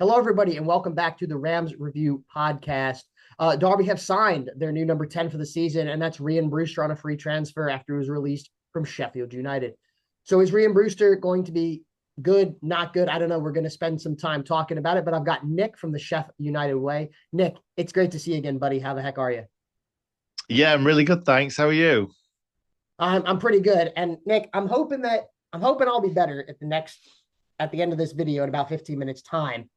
Hello, everybody, and welcome back to the Rams Review Podcast. Derby have signed their new number 10 for the season, and that's Rhian Brewster on a free transfer after he was released from Sheffield United. So is Rhian Brewster going to be good, not good? I don't know. We're going to spend some time talking about it, but I've got Nick from the Sheffield United way. Nick, it's great to see you again, buddy. How the heck are you? Yeah, I'm really good, thanks. How are you? I'm pretty good. And Nick, I'm hoping I'll be better at the end of this video in about 15 minutes time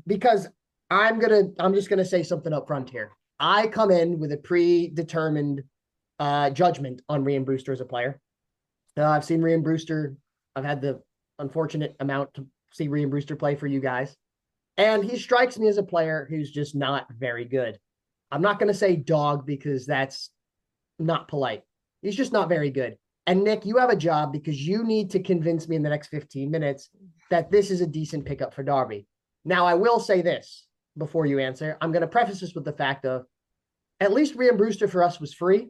because I'm just gonna say something up front here. I come in with a predetermined judgment on Rhian Brewster as a player. I've seen Rhian Brewster. I've had the unfortunate amount to see Rhian Brewster play for you guys, and he strikes me as a player who's just not very good. I'm not going to say dog because that's not polite. He's just not very good. And Nick, you have a job because you need to convince me in the next 15 minutes that this is a decent pickup for Derby. Now, I will say this before you answer. I'm going to preface this with the fact of at least Rhian Brewster for us was free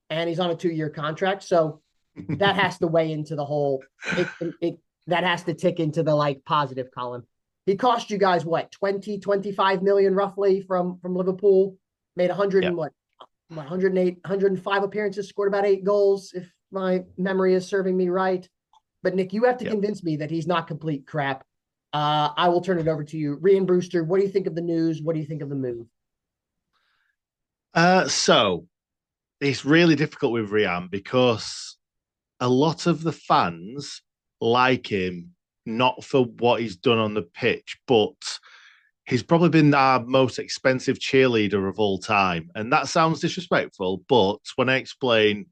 and he's on a 2-year contract. So that has to weigh into the whole, that has to tick into the like positive column. He cost you guys what, 20, 25 million roughly from Liverpool, made 100 Yeah. and what, 108, 105 appearances, scored about 8 goals, if my memory is serving me right. But Nick, you have to Yep. convince me that he's not complete crap. I will turn it over to you. Rhian Brewster, what do you think of the news? What do you think of the move? So it's really difficult with Rhian because a lot of the fans like him, not for what he's done on the pitch, but he's probably been our most expensive cheerleader of all time. And that sounds disrespectful, but when I explain,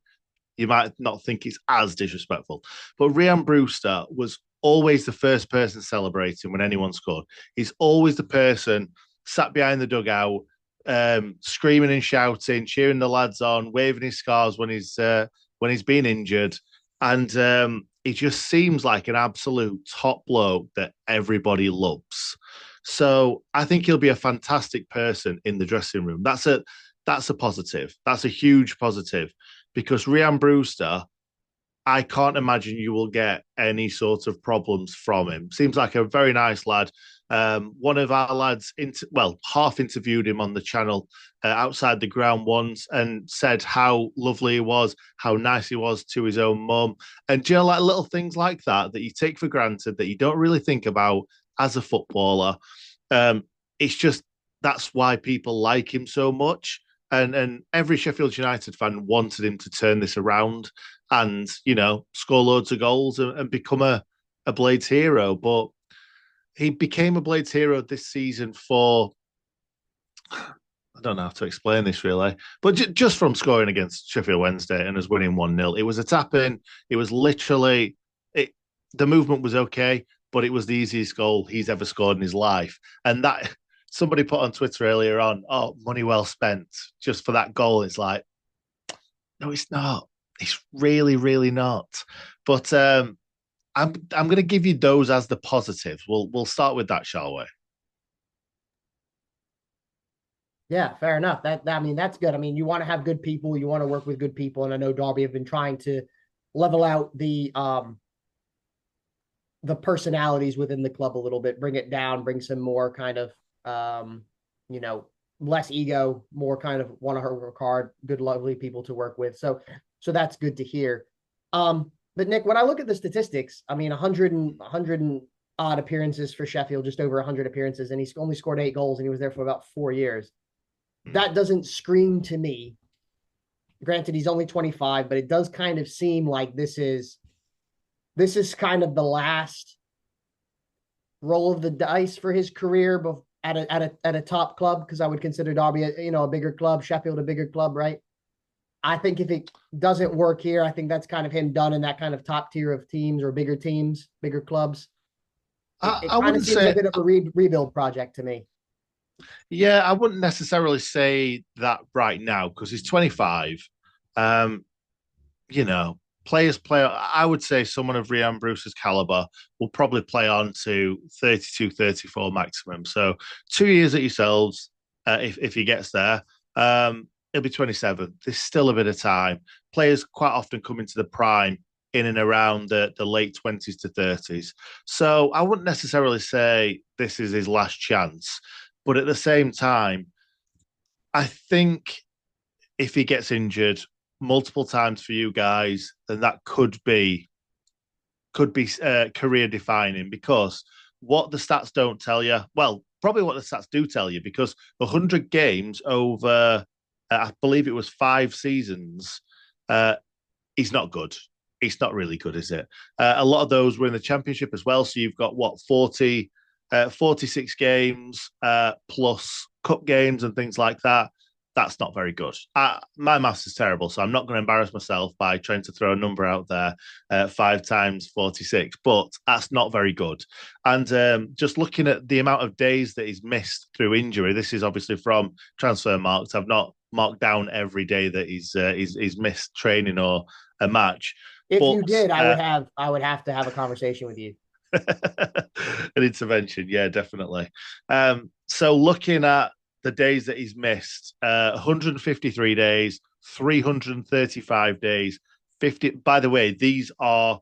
you might not think it's as disrespectful. But Rhian Brewster was always the first person celebrating when anyone scored. He's always the person sat behind the dugout, screaming and shouting, cheering the lads on, waving his scarves when he's been injured, and he just seems like an absolute top bloke that everybody loves. So I think he'll be a fantastic person in the dressing room. That's a positive. That's a huge positive because Rhian Brewster, I can't imagine you will get any sort of problems from him. Seems like a very nice lad. One of our lads, half interviewed him on the channel outside the ground once and said how lovely he was, how nice he was to his own mum. And you know, like little things like that that you take for granted that you don't really think about as a footballer. It's just that's why people like him so much. And every Sheffield United fan wanted him to turn this around and, score loads of goals and become a Blades hero. But he became a Blades hero this season for, I don't know how to explain this really, but just from scoring against Sheffield Wednesday and us winning 1-0. It was a tap in. It was literally, the movement was okay, but it was the easiest goal he's ever scored in his life. And that somebody put on Twitter earlier on, oh, money well spent just for that goal. It's like, no, it's not. It's really, really not. But I'm going to give you those as the positive. We'll start with that, shall we? Yeah, fair enough. I mean, that's good. I mean, you want to have good people, you want to work with good people, and I know Derby have been trying to level out the personalities within the club a little bit, bring it down, bring some more kind of you know, less ego, more kind of want to work hard, good, lovely people to work with. So that's good to hear. But Nick, when I look at the statistics, I mean, 100 and odd appearances for Sheffield, just over 100 appearances, and he's only scored 8 goals, and he was there for about 4 years. That doesn't scream to me. Granted, he's only 25, but it does kind of seem like this is kind of the last roll of the dice for his career at a top club, because I would consider Derby a bigger club, Sheffield a bigger club, right? I think if it doesn't work here, I think that's kind of him done in that kind of top tier of teams or bigger teams, bigger clubs. It I kind of wouldn't seems a say, bit of a rebuild project to me. yeah, I wouldn't necessarily say that right now because he's 25. Um, players play. I would say someone of Rhian Brewster's caliber will probably play on to 32, 34 maximum. So 2 years at yourselves, if he gets there. He'll be 27. There's still a bit of time. Players quite often come into the prime in and around the late 20s to 30s. So I wouldn't necessarily say this is his last chance. But at the same time, I think if he gets injured multiple times for you guys, then that could be career defining, because what the stats don't tell you, well, probably what the stats do tell you, because 100 games over, I believe it was 5 seasons, he's not good. It's not really good, is it? A lot of those were in the championship as well. So you've got what, 46 games plus cup games and things like that. That's not very good. My maths is terrible, so I'm not going to embarrass myself by trying to throw a number out there, 5 times 46, but that's not very good. And just looking at the amount of days that he's missed through injury, this is obviously from transfer marks. I've not marked down every day that he's missed training or a match. If But you did, I would have to have a conversation with you. an intervention, yeah, definitely. So looking at the days that he's missed, 153 days, 335 days, 50. By the way, these are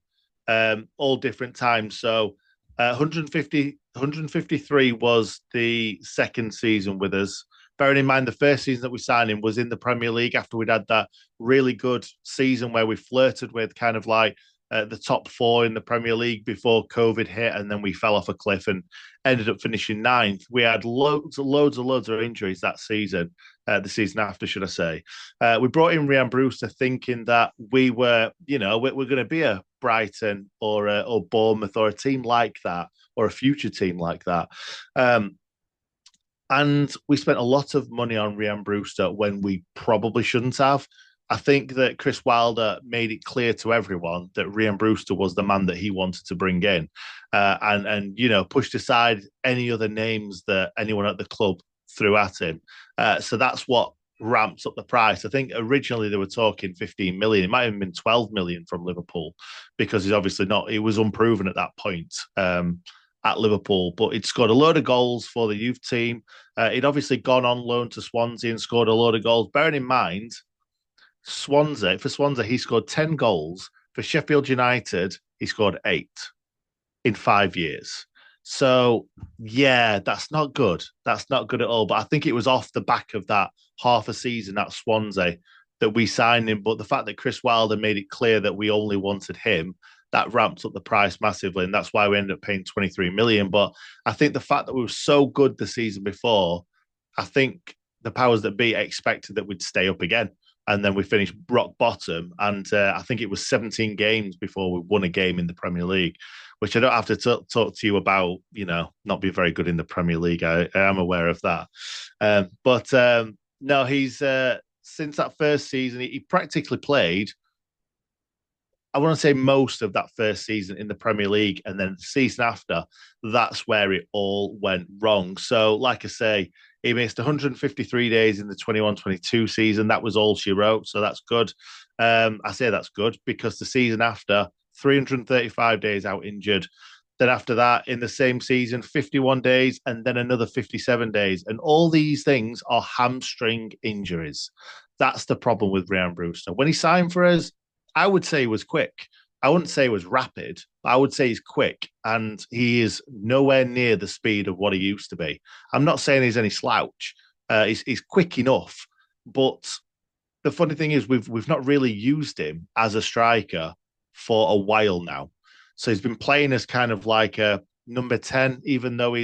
all different times. So 153 was the second season with us. Bearing in mind, the first season that we signed him was in the Premier League after we'd had that really good season where we flirted with kind of like the top four in the Premier League before COVID hit, and then we fell off a cliff and ended up finishing ninth. We had loads of injuries that season, the season after, should I say. We brought in Rhian Brewster thinking that we were, we're going to be a Brighton or Bournemouth or a team like that, or a future team like that. And we spent a lot of money on Rhian Brewster when we probably shouldn't have. I think that Chris Wilder made it clear to everyone that Rhian Brewster was the man that he wanted to bring in, and pushed aside any other names that anyone at the club threw at him. So that's what ramps up the price. I think originally they were talking 15 million. It might have been 12 million from Liverpool, because he's obviously not. He was unproven at that point. At Liverpool, but he'd scored a load of goals for the youth team. He'd obviously gone on loan to Swansea and scored a load of goals. Bearing in mind, for Swansea, he scored 10 goals. For Sheffield United, he scored 8 in 5 years. So, yeah, that's not good. That's not good at all. But I think it was off the back of that half a season at Swansea that we signed him. But the fact that Chris Wilder made it clear that we only wanted him, that ramped up the price massively, and that's why we ended up paying 23 million. But I think the fact that we were so good the season before, I think the powers that be expected that we'd stay up again, and then we finished rock bottom. And I think it was 17 games before we won a game in the Premier League, which I don't have to talk to you about. Not being very good in the Premier League. I am aware of that. But no, he's since that first season, he practically played, I want to say, most of that first season in the Premier League, and then the season after, that's where it all went wrong. So, like I say, he missed 153 days in the 21-22 season. That was all she wrote, so that's good. I say that's good because the season after, 335 days out injured. Then after that, in the same season, 51 days, and then another 57 days. And all these things are hamstring injuries. That's the problem with Rhian Brewster. When he signed for us, I would say he was quick. I wouldn't say he was rapid. I would say he's quick, and he is nowhere near the speed of what he used to be. I'm not saying he's any slouch. He's quick enough, but the funny thing is we've not really used him as a striker for a while now. So he's been playing as kind of like a number 10, even though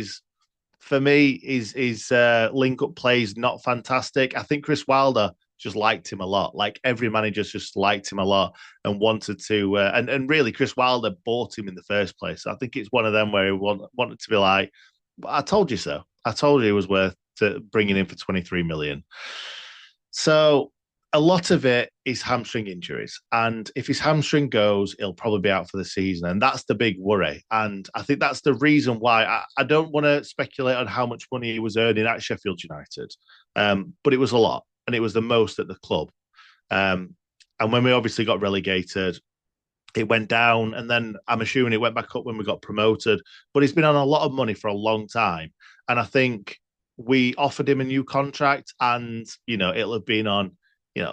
for me, his link up play is not fantastic. I think Chris Wilder just liked him a lot. Like every manager just liked him a lot and wanted to, and really Chris Wilder bought him in the first place. So I think it's one of them where he wanted to be like, I told you so. I told you it was worth bringing in for 23 million. So a lot of it is hamstring injuries. And if his hamstring goes, he'll probably be out for the season. And that's the big worry. And I think that's the reason why I don't want to speculate on how much money he was earning at Sheffield United. But it was a lot, and it was the most at the club. And when we obviously got relegated, it went down, and then I'm assuming it went back up when we got promoted. But he's been on a lot of money for a long time. And I think we offered him a new contract, and, it'll have been on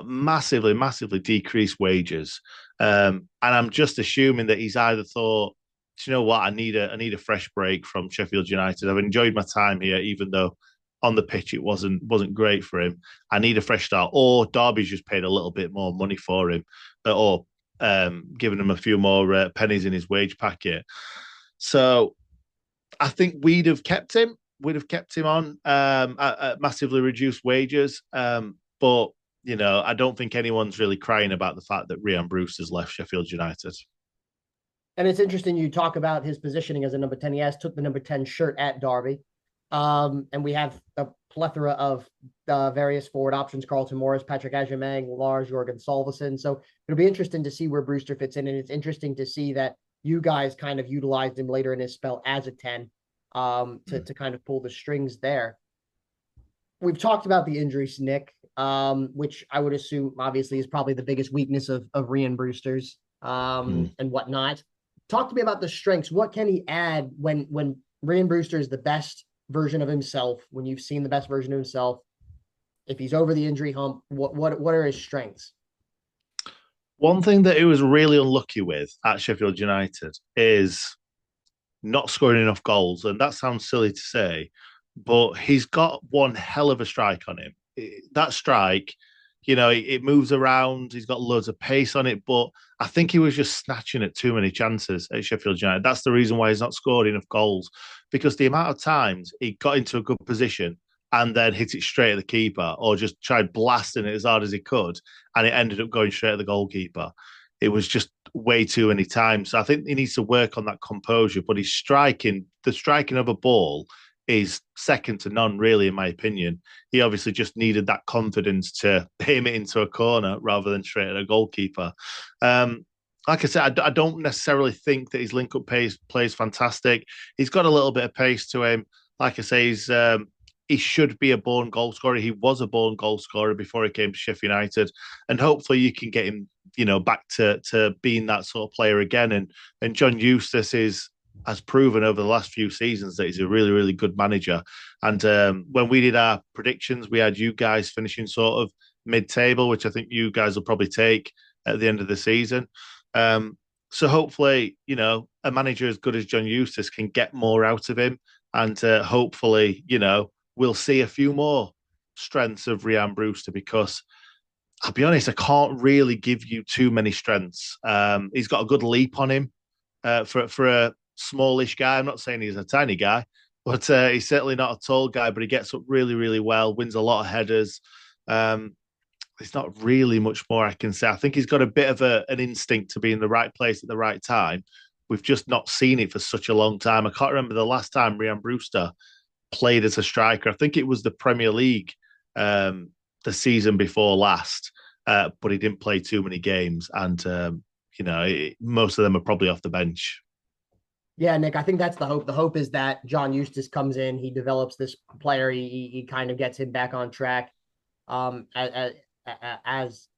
massively, massively decreased wages. And I'm just assuming that he's either thought, do you know what, I need a fresh break from Sheffield United. I've enjoyed my time here, even though on the pitch it wasn't great for him. I need a fresh start. Or Derby's just paid a little bit more money for him, or giving him a few more pennies in his wage packet. So I think we'd have kept him. We'd have kept him on at massively reduced wages. But I don't think anyone's really crying about the fact that Rhian Brewster's left Sheffield United. And it's interesting you talk about his positioning as a number 10. He has took the number 10 shirt at Derby. And we have a plethora of various forward options: Carlton Morris, Patrick Agyemang, Lars Jorgen Salveson. So it'll be interesting to see where Brewster fits in. And it's interesting to see that you guys kind of utilized him later in his spell as a 10 to kind of pull the strings there. We've talked about the injuries, Nick, which I would assume obviously is probably the biggest weakness of Rhian Brewster's and whatnot. Talk to me about the strengths. What can he add when Rhian Brewster is the best version of himself, when you've seen the best version of himself? If he's over the injury hump, what are his strengths? One thing that he was really unlucky with at Sheffield United is not scoring enough goals. And that sounds silly to say, but he's got one hell of a strike on him. That strike, it moves around. He's got loads of pace on it, but I think he was just snatching at too many chances at Sheffield United. That's the reason why he's not scored enough goals, because the amount of times he got into a good position and then hit it straight at the keeper, or just tried blasting it as hard as he could, and it ended up going straight at the goalkeeper. It was just way too many times. So I think he needs to work on that composure, but the striking of a ball is second to none, really, in my opinion. He obviously just needed that confidence to aim it into a corner rather than straight at a goalkeeper. Like I said, I don't necessarily think that his link-up plays fantastic. He's got a little bit of pace to him. Like I say, he should be a born goal scorer. He was a born goal scorer before he came to Sheffield United, and hopefully you can get him, back to being that sort of player again. And John Eustace has proven over the last few seasons that he's a really, really good manager. And when we did our predictions, we had you guys finishing sort of mid-table, which I think you guys will probably take at the end of the season. So hopefully, a manager as good as John Eustace can get more out of him, and hopefully, we'll see a few more strengths of Rhian Brewster, because I'll be honest, I can't really give you too many strengths. He's got a good leap on him for a smallish guy. I'm not saying he's a tiny guy, but he's certainly not a tall guy, but he gets up really, really well, wins a lot of headers. There's not really much more I can say. I think he's got a bit of an instinct to be in the right place at the right time. We've just not seen it for such a long time. I can't remember the last time Rhian Brewster played as a striker. I think it was the Premier League the season before last, but he didn't play too many games, and most of them are probably off the bench. Yeah, Nick, I think that's the hope. The hope is that John Eustace comes in, he develops this player, he kind of gets him back on track. As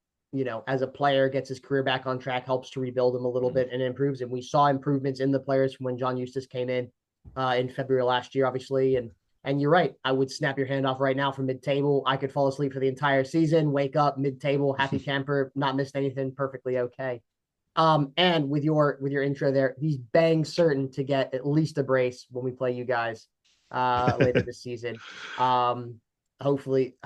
as a player, gets his career back on track, helps to rebuild him a little bit and improves him. We saw improvements in the players from when John Eustace came in February last year, obviously. And you're right. I would snap your hand off right now from mid-table. I could fall asleep for the entire season, wake up mid-table, happy camper, not missed anything, perfectly okay. And with your intro there, he's bang certain to get at least a brace when we play you guys later this season. Hopefully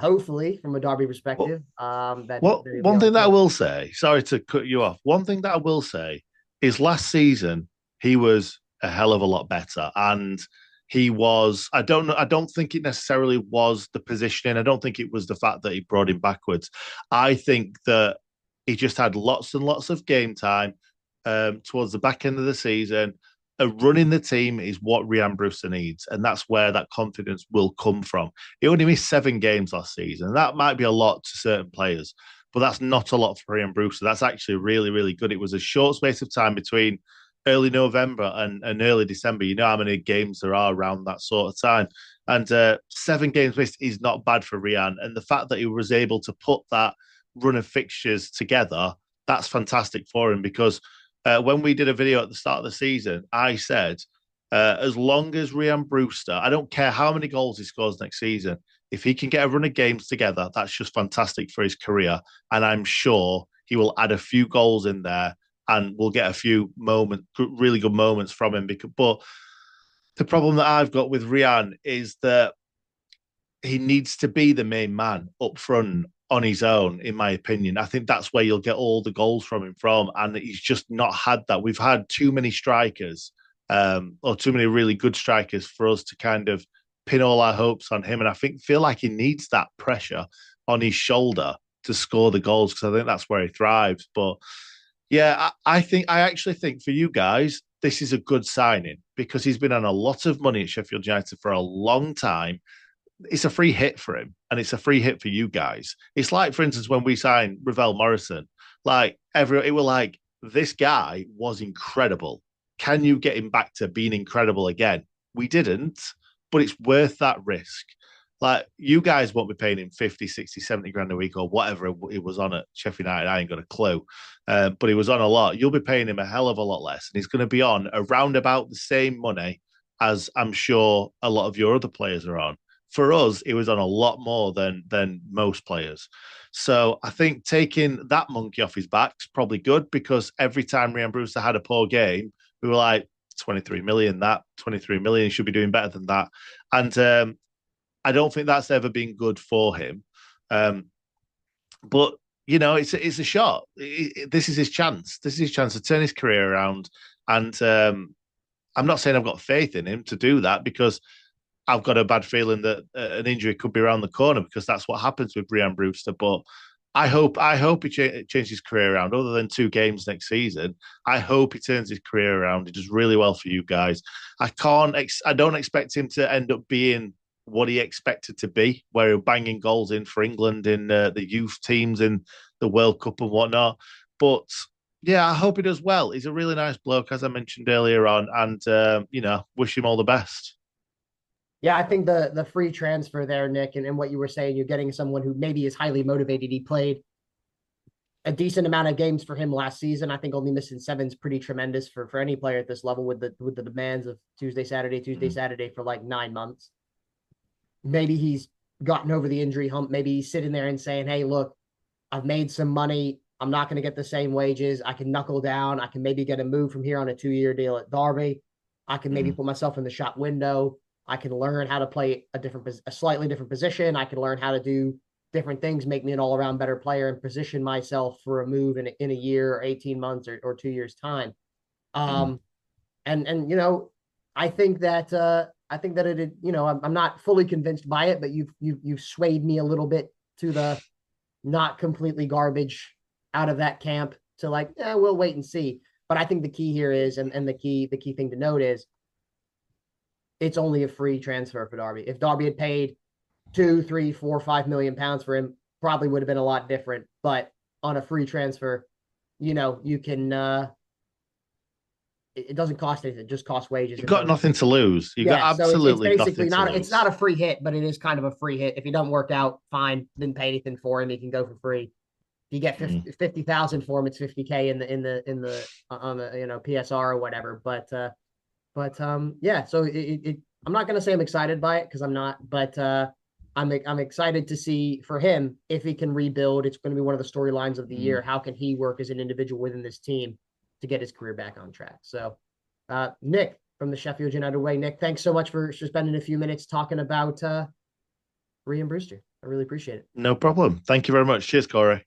from a Derby perspective. One thing that I will say, sorry to cut you off. One thing that I will say is last season he was a hell of a lot better, and he was. I don't think it necessarily was the positioning. I don't think it was the fact that he brought him backwards. I think that he just had lots and lots of game time towards the back end of the season. Running the team is what Rhian Brewster needs, and that's where that confidence will come from. He only missed 7 games last season. That might be a lot to certain players, but that's not a lot for Rhian Brewster. That's actually really, really good. It was a short space of time between early November and early December. You know how many games there are around that sort of time. And 7 games missed is not bad for Rhian. And the fact that he was able to put that run of fixtures together, that's fantastic for him, because when we did a video at the start of the season, I said, as long as Rhian Brewster, I don't care how many goals he scores next season, If he can get a run of games together, that's just fantastic for his career. And I'm sure he will add a few goals in there and we'll get a few really good moments from him. But the problem that I've got with Rhian is that he needs to be the main man up front on his own, in my opinion. I think that's where you'll get all the goals from him from. And he's just not had that. We've had too many strikers, or too many really good strikers for us to kind of pin all our hopes on him. And I feel like he needs that pressure on his shoulder to score the goals, because I think that's where he thrives. But yeah, I actually think for you guys, this is a good signing because he's been on a lot of money at Sheffield United for a long time. It's a free hit for him, and it's a free hit for you guys. It's like, for instance, when we signed Ravel Morrison, it was like, this guy was incredible. Can you get him back to being incredible again? We didn't, but it's worth that risk. Like, you guys won't be paying him 50, 60, 70 grand a week or whatever it was on at Sheffield United. I ain't got a clue. But he was on a lot. You'll be paying him a hell of a lot less. And he's going to be on around about the same money as I'm sure a lot of your other players are on. For us, it was on a lot more than most players. So I think taking that monkey off his back is probably good, because every time Rhian Brewster had a poor game, we were like, 23 million, that 23 million should be doing better than that. And I don't think that's ever been good for him. But it's a shot. This is his chance. This is his chance to turn his career around. And I'm not saying I've got faith in him to do that, because I've got a bad feeling that an injury could be around the corner, because that's what happens with Rhian Brewster. But I hope he changes his career around. Other than 2 games next season, I hope he turns his career around. He does really well for you guys. I don't expect him to end up being what he expected to be, where he's banging goals in for England in the youth teams in the World Cup and whatnot. But yeah, I hope he does well. He's a really nice bloke, as I mentioned earlier on, and wish him all the best. Yeah, I think the free transfer there, Nick, and what you were saying, you're getting someone who maybe is highly motivated. He played a decent amount of games for him last season. I think only missing 7's pretty tremendous for any player at this level, with the demands of Tuesday, Saturday for like 9 months. Maybe he's gotten over the injury hump. Maybe he's sitting there and saying, hey, look, I've made some money. I'm not going to get the same wages. I can knuckle down. I can maybe get a move from here on a 2-year deal at Derby. I can maybe put myself in the shop window. I can learn how to play a slightly different position. I can learn how to do different things, make me an all-around better player, and position myself for a move in a year or 18 months or 2 years time. And I think that I'm not fully convinced by it, but you've swayed me a little bit to the not completely garbage out of that camp, to like, we'll wait and see. But I think the key here is, and the key thing to note is, it's only a free transfer for Derby. If Derby had paid 2, 3, 4, 5 million pounds for him, probably would have been a lot different. But on a free transfer, you can, it doesn't cost anything, it just costs wages. You've got nothing to lose. You got absolutely it's basically nothing to lose. It's not a free hit, but it is kind of a free hit. If he doesn't work out, fine, didn't pay anything for him, he can go for free. If you get 50,000 for him, it's 50K in the on the PSR or whatever. But yeah, so I'm not going to say I'm excited by it, because I'm not, but I'm excited to see for him if he can rebuild. It's going to be one of the storylines of the year. How can he work as an individual within this team to get his career back on track? So, Nick from the Sheffield United way, Nick, thanks so much for spending a few minutes talking about Rhian Brewster. I really appreciate it. No problem. Thank you very much. Cheers, Corey.